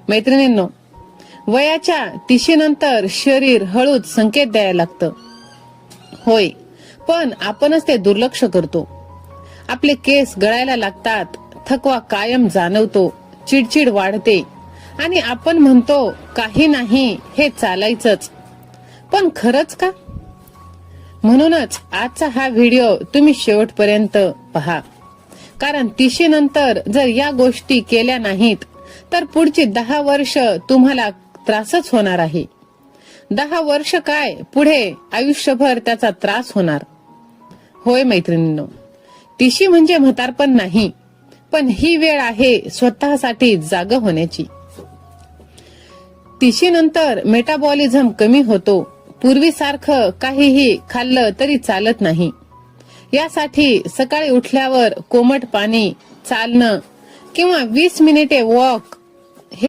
मैत्रिणींनो, वयाच्या 30 नंतर शरीर हळूच संकेत द्यायला लागतं. होय, पण आपणच ते दुर्लक्ष करतो. आपले केस गळायला लागतात, थकवा कायम जाणवतो, चिडचिड वाढते आणि आपण म्हणतो काही नाही, हे चालायचंच. पण खरंच का? म्हणूनच आजचा हा व्हिडिओ तुम्ही शेवटपर्यंत पहा. कारण 30 नंतर जर या गोष्टी केल्या नाहीत तर पुढची 10 वर्ष तुम्हाला त्रासच होणार आहे. 10 वर्ष काय, पुढे आयुष्यभर त्याचा त्रास होणार. होय मैत्रिणींनो, 30 म्हणजे म्हातारपण नाही, पण ही वेळ आहे स्वतःसाठी जाग होण्याची. 30 नंतर मेटाबॉलिझम कमी होतो. पूर्वीसारखं काहीही खाल्लं तरी चालत नाही. यासाठी सकाळी उठल्यावर कोमट पाणी, चालणं किंवा 20 मिनिटे वॉक